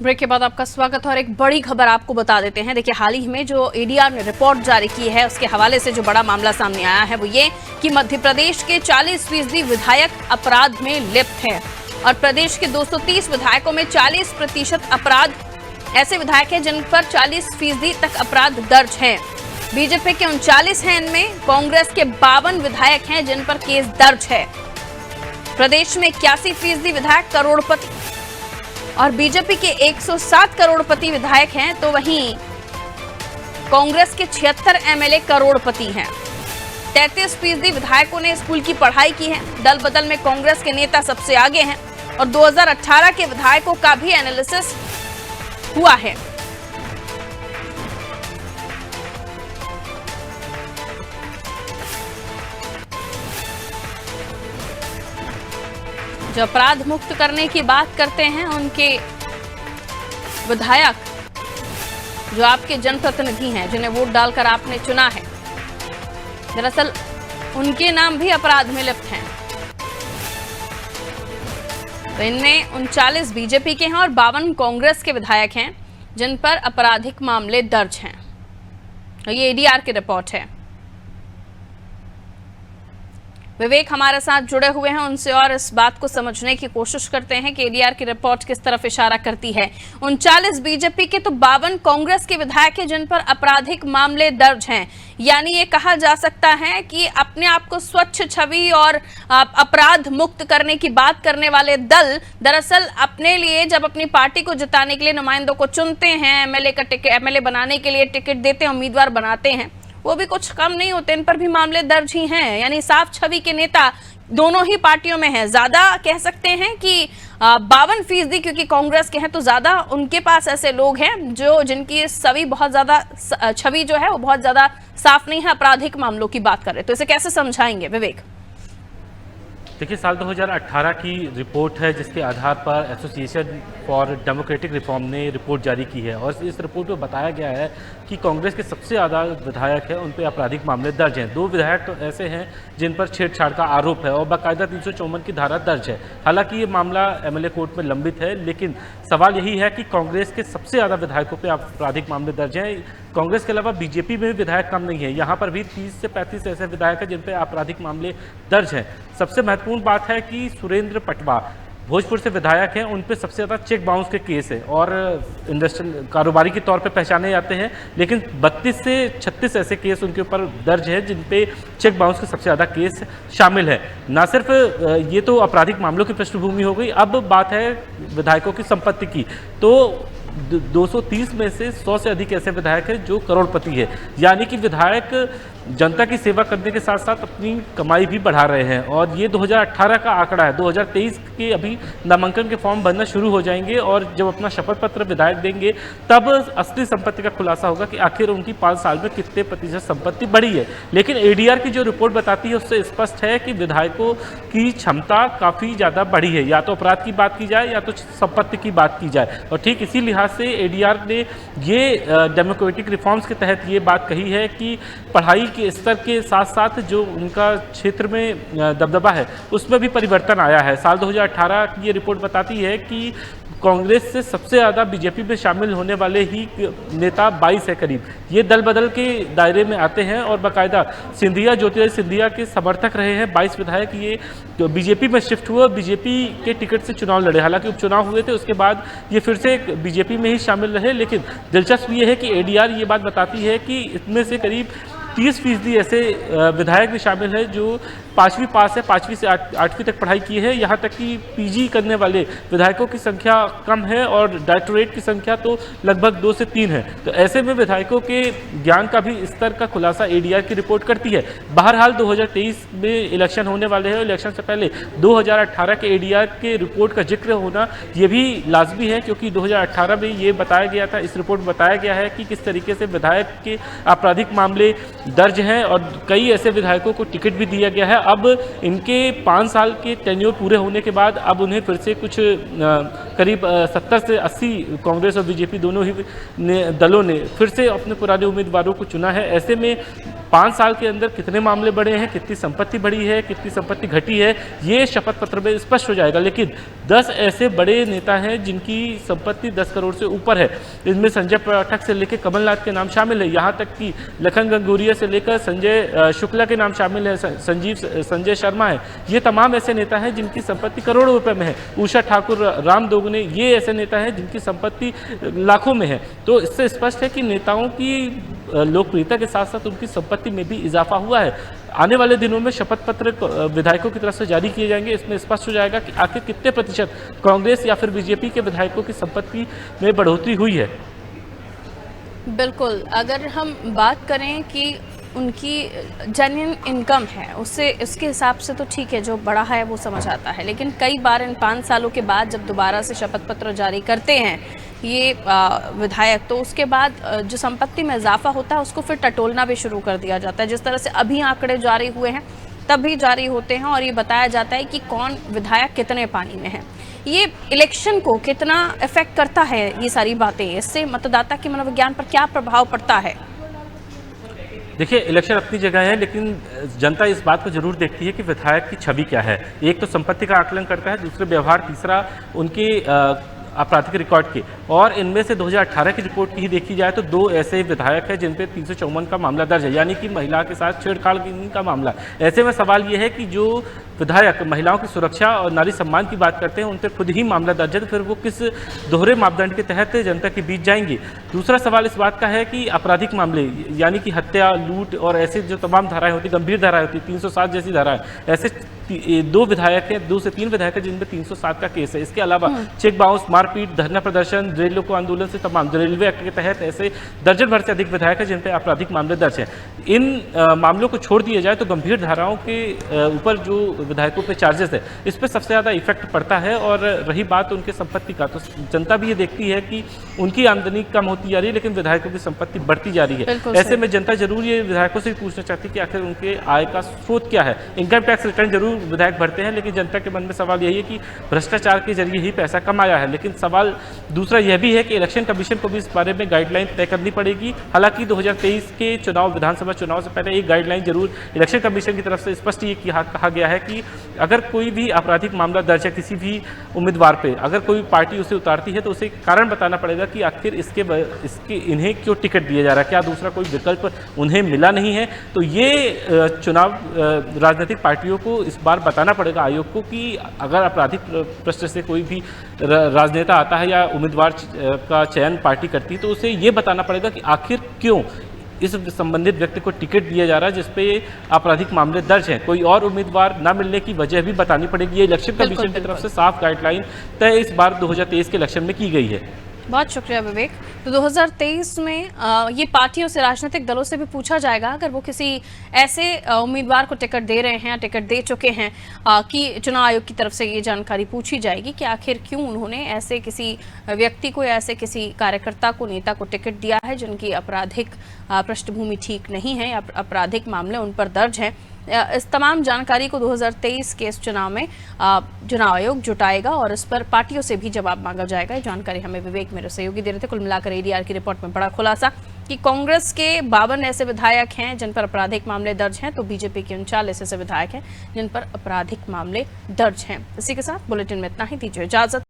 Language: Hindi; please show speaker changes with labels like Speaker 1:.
Speaker 1: ब्रेक के बाद आपका स्वागत है और एक बड़ी खबर आपको बता देते हैं। देखिए, हाल ही में जो एडीआर ने रिपोर्ट जारी की है उसके हवाले से जो बड़ा मामला सामने आया है वो ये कि मध्य प्रदेश के 40% विधायक अपराध में लिप्त हैं और प्रदेश के 230 विधायकों में 40% अपराध ऐसे विधायक हैं जिन पर 40% तक अपराध दर्ज हैं। बीजेपी के 39 हैं, इनमें कांग्रेस के 52 विधायक हैं जिन पर केस दर्ज है। प्रदेश में 81% विधायक करोड़पति और बीजेपी के 107 करोड़पति विधायक हैं, तो वहीं कांग्रेस के 76 एमएलए करोड़पति हैं। 33% विधायकों ने स्कूल की पढ़ाई की है। दल बदल में कांग्रेस के नेता सबसे आगे हैं और 2018 के विधायकों का भी एनालिसिस हुआ है। जो अपराध मुक्त करने की बात करते हैं उनके विधायक जो आपके जनप्रतिनिधि हैं, जिन्हें वोट डालकर आपने चुना है, दरअसल उनके नाम भी अपराध में लिप्त हैं। तो इनमें 39 बीजेपी के हैं और 52 कांग्रेस के विधायक हैं जिन पर आपराधिक मामले दर्ज हैं। तो ये एडीआर की रिपोर्ट है। विवेक हमारे साथ जुड़े हुए हैं, उनसे और इस बात को समझने की कोशिश करते हैं कि एडीआर की रिपोर्ट किस तरफ इशारा करती है। 39 बीजेपी के तो 52 कांग्रेस के विधायक हैं जिन पर आपराधिक मामले दर्ज हैं। यानी ये कहा जा सकता है कि अपने आप को स्वच्छ छवि और अपराध मुक्त करने की बात करने वाले दल दरअसल अपने लिए जब अपनी पार्टी को जिताने के लिए नुमाइंदों को चुनते हैं, एमएलए बनाने के लिए टिकट देते हैं, उम्मीदवार बनाते हैं, वो भी कुछ कम नहीं होते, इन पर भी मामले दर्ज ही हैं। यानी साफ छवि के नेता दोनों ही पार्टियों में हैं। ज्यादा कह सकते हैं कि 52%, क्योंकि कांग्रेस के हैं तो ज्यादा उनके पास ऐसे लोग हैं जो जिनकी छवि बहुत ज्यादा छवि जो है वो बहुत ज्यादा साफ नहीं है, आपराधिक मामलों की बात कर रहे। तो इसे कैसे समझाएंगे विवेक?
Speaker 2: देखिए, साल 2018 की रिपोर्ट है जिसके आधार पर एसोसिएशन फॉर डेमोक्रेटिक रिफॉर्म ने रिपोर्ट जारी की है और इस रिपोर्ट में बताया गया है कि कांग्रेस के सबसे ज़्यादा विधायक हैं उन पर आपराधिक मामले दर्ज हैं। 2 विधायक तो ऐसे हैं जिन पर छेड़छाड़ का आरोप है और बाकायदा 354 की धारा दर्ज है। हालांकि ये मामला एमएलए कोर्ट में लंबित है, लेकिन सवाल यही है कि कांग्रेस के सबसे ज़्यादा विधायकों पर आपराधिक मामले दर्ज हैं। कांग्रेस के अलावा बीजेपी में भी विधायक कम नहीं है, यहाँ पर भी 30 से 35 ऐसे विधायक हैं जिन पर आपराधिक मामले दर्ज हैं। सबसे महत्वपूर्ण बात है कि सुरेंद्र पटवा भोजपुर से विधायक हैं, उन पे सबसे ज़्यादा चेक बाउंस के केस है और इंडस्ट्रियल कारोबारी के तौर पे पहचाने जाते हैं, लेकिन 32 से 36 ऐसे केस उनके ऊपर दर्ज है जिन पे चेक बाउंस के सबसे ज़्यादा केस शामिल है। ना सिर्फ ये तो आपराधिक मामलों की पृष्ठभूमि हो गई, अब बात है विधायकों की संपत्ति की। तो 230 में से 100 से अधिक ऐसे विधायक हैं जो करोड़पति है। यानी कि विधायक जनता की सेवा करने के साथ साथ अपनी कमाई भी बढ़ा रहे हैं और ये 2018 का आंकड़ा है। 2023 के अभी नामांकन के फॉर्म भरना शुरू हो जाएंगे और जब अपना शपथ पत्र विधायक देंगे तब असली संपत्ति का खुलासा होगा कि आखिर उनकी 5 साल में कितने प्रतिशत संपत्ति बढ़ी है। लेकिन एडीआर की जो रिपोर्ट बताती है उससे स्पष्ट है कि विधायकों की क्षमता काफ़ी ज़्यादा बढ़ी है, या तो अपराध की बात की जाए या तो संपत्ति की बात की जाए। और ठीक इसी लिहाज से एडीआर ने ये डेमोक्रेटिक रिफॉर्म्स के तहत ये बात कही है कि पढ़ाई के स्तर के साथ साथ जो उनका क्षेत्र में दबदबा है उसमें भी परिवर्तन आया है। साल 2018 की ये रिपोर्ट बताती है कि कांग्रेस से सबसे ज़्यादा बीजेपी में शामिल होने वाले ही नेता 22 है करीब, ये दल बदल के दायरे में आते हैं और बाकायदा सिंधिया, ज्योतिरादित्य सिंधिया के समर्थक रहे हैं। 22 विधायक ये तो बीजेपी में शिफ्ट हुए, बीजेपी के टिकट से चुनाव लड़े। हालांकि उपचुनाव हुए थे, उसके बाद ये फिर से बीजेपी में ही शामिल रहे। लेकिन दिलचस्प ये है कि एडीआर ये बात बताती है कि इसमें से करीब 30% ऐसे विधायक भी शामिल हैं जो 5वीं पास है, 5वीं से 8वीं तक पढ़ाई की है। यहाँ तक कि पीजी करने वाले विधायकों की संख्या कम है और डॉक्टरेट की संख्या तो लगभग 2 से 3 है। तो ऐसे में विधायकों के ज्ञान का भी स्तर का खुलासा एडीआर की रिपोर्ट करती है। बहरहाल 2023 में इलेक्शन होने वाले हैं, इलेक्शन से पहले 2018 के एडीआर के रिपोर्ट का जिक्र होना ये भी लाजमी है, क्योंकि 2018 में ये बताया गया था, इस रिपोर्ट में बताया गया है कि किस तरीके से विधायक के आपराधिक मामले दर्ज हैं और कई ऐसे विधायकों को टिकट भी दिया गया है। अब इनके 5 साल के टेन्योर पूरे होने के बाद अब उन्हें फिर से कुछ करीब 70 से 80 कांग्रेस और बीजेपी दोनों ही दलों ने फिर से अपने पुराने उम्मीदवारों को चुना है। ऐसे में 5 साल के अंदर कितने मामले बढ़े हैं, कितनी संपत्ति बढ़ी है, कितनी संपत्ति घटी है, ये शपथ पत्र में स्पष्ट हो जाएगा। लेकिन 10 ऐसे बड़े नेता हैं जिनकी संपत्ति 10 करोड़ से ऊपर है। इनमें संजय पाठक से लेकर कमलनाथ के नाम शामिल है, यहाँ तक कि लखन गंगोरिया से लेकर संजय शुक्ला के नाम शामिल है, संजय शर्मा है। ये तमाम ऐसे नेता हैं जिनकी संपत्ति करोड़ों रुपए में है। उषा ठाकुर, राम दोगुने, ये ऐसे नेता हैं जिनकी संपत्ति लाखों में है। तो इससे स्पष्ट है कि नेताओं की लोकप्रियता के साथ साथ उनकी संपत्ति में भी इजाफा हुआ है। आने वाले दिनों में शपथ पत्र विधायकों की तरफ से जारी किए जाएंगे। इसमें स्पष्ट हो जाएगा कि आखिर कितने प्रतिशत कांग्रेस या फिर बीजेपी के विधायकों की संपत्ति में बढ़ोतरी हुई है।
Speaker 1: बिल्कुल, अगर हम बात करें कि उनकी जेन्युइन इनकम है, उससे उसके हिसाब से तो ठीक है, जो बड़ा है वो समझ आता है। लेकिन कई बार इन 5 सालों के बाद जब दोबारा से शपथ पत्र जारी करते हैं ये विधायक, तो उसके बाद जो संपत्ति में इजाफा होता है उसको फिर टटोलना भी शुरू कर दिया जाता है। जिस तरह से अभी आंकड़े जारी हुए हैं तब भी जारी होते हैं और ये बताया जाता है कि कौन विधायक कितने पानी में है। ये इलेक्शन को कितना इफेक्ट करता है ये सारी बातें, इससे मतदाता के मनोविज्ञान पर क्या प्रभाव पड़ता है?
Speaker 2: देखिए, इलेक्शन अपनी जगह है, लेकिन जनता इस बात को जरूर देखती है कि विधायक की छवि क्या है। एक तो संपत्ति का आकलन करता है, दूसरे व्यवहार, तीसरा उनके आपराधिक रिकॉर्ड के। और इनमें से 2018 की रिपोर्ट की ही देखी जाए तो 2 ऐसे विधायक हैं जिन पे 354 का मामला दर्ज है, यानी कि महिला के साथ छेड़छाड़ का मामला। ऐसे में सवाल ये है कि जो विधायक महिलाओं की सुरक्षा और नारी सम्मान की बात करते हैं उन पर खुद ही मामला दर्ज है, तो फिर वो किस दोहरे मापदंड के तहत जनता के बीच जाएंगे। दूसरा सवाल इस बात का है कि आपराधिक मामले, यानी कि हत्या, लूट और ऐसे जो तमाम धाराएं होती, गंभीर धाराएं होती, 307 जैसी धाराएं, ऐसे 2 विधायक हैं, 2 से 3 विधायक हैं जिनमें 307 का केस है। इसके अलावा चेक बाउंस, मारपीट, धरना प्रदर्शन, रेल रोको आंदोलन से तमाम रेलवे एक्ट के तहत ऐसे दर्जन भर से अधिक विधायक हैं जिन पर आपराधिक मामले दर्ज हैं। इन मामलों को छोड़ दिया जाए तो गंभीर धाराओं के ऊपर जो विधायकों पे चार्जेस है, इस पर सबसे ज़्यादा इफेक्ट पड़ता है। और रही बात उनके संपत्ति का, तो जनता भी ये देखती है कि उनकी आमदनी कम होती जा रही है लेकिन विधायकों की संपत्ति बढ़ती जा रही है। ऐसे में जनता जरूर ये विधायकों से पूछना चाहती है कि आखिर उनके आय का स्रोत क्या है। इनकम टैक्स रिटर्न जरूर विधायक भरते हैं, लेकिन जनता के मन में सवाल यही है कि भ्रष्टाचार के जरिए ही पैसा कमाया है। लेकिन सवाल दूसरा यह भी है कि इलेक्शन कमीशन को भी इस बारे में गाइडलाइन तय करनी पड़ेगी। हालांकि 2023 के चुनाव, विधानसभा चुनाव से पहले एक गाइडलाइन जरूर इलेक्शन कमीशन की तरफ से स्पष्ट ये कहा गया है कि अगर कोई भी आपराधिक मामला दर्ज है किसी भी उम्मीदवार पे, अगर कोई पार्टी उसे उतारती है तो उसे कारण बताना पड़ेगा कि आखिर इसके इन्हें क्यों टिकट दिया जा रहा है, क्या दूसरा कोई विकल्प उन्हें मिला नहीं है। तो ये चुनाव राजनीतिक पार्टियों को इस बार बताना पड़ेगा आयोग को कि अगर आपराधिक पृष्ठ से कोई भी राजनेता आता है या उम्मीदवार का चयन पार्टी करती है तो उसे ये बताना पड़ेगा कि आखिर क्यों इस संबंधित व्यक्ति को टिकट दिया जा रहा है जिसपे आपराधिक मामले दर्ज हैं। कोई और उम्मीदवार न मिलने की वजह भी बतानी पड़ेगी। ये इलेक्शन कमीशन की तरफ से साफ गाइडलाइन तय इस बार 2023 के इलेक्शन में की गई है।
Speaker 1: बहुत शुक्रिया विवेक। तो 2023 में ये पार्टियों से, राजनीतिक दलों से भी पूछा जाएगा अगर वो किसी ऐसे उम्मीदवार को टिकट दे रहे हैं या टिकट दे चुके हैं कि चुनाव आयोग की तरफ से ये जानकारी पूछी जाएगी कि आखिर क्यों उन्होंने ऐसे किसी व्यक्ति को या ऐसे किसी कार्यकर्ता को, नेता को टिकट दिया है जिनकी आपराधिक पृष्ठभूमि ठीक नहीं है या आपराधिक मामले उन पर दर्ज हैं। इस तमाम जानकारी को 2023 के इस चुनाव में चुनाव आयोग जुटाएगा और इस पर पार्टियों से भी जवाब मांगा जाएगा। ये जानकारी हमें विवेक मेरे सहयोगी दे रहे थे। कुल मिलाकर एडीआर की रिपोर्ट में बड़ा खुलासा कि कांग्रेस के 52 ऐसे विधायक हैं जिन पर आपराधिक मामले दर्ज हैं, तो बीजेपी के 39 ऐसे विधायक हैं जिन पर आपराधिक मामले दर्ज हैं। इसी के साथ बुलेटिन में इतना ही, दीजिए इजाजत।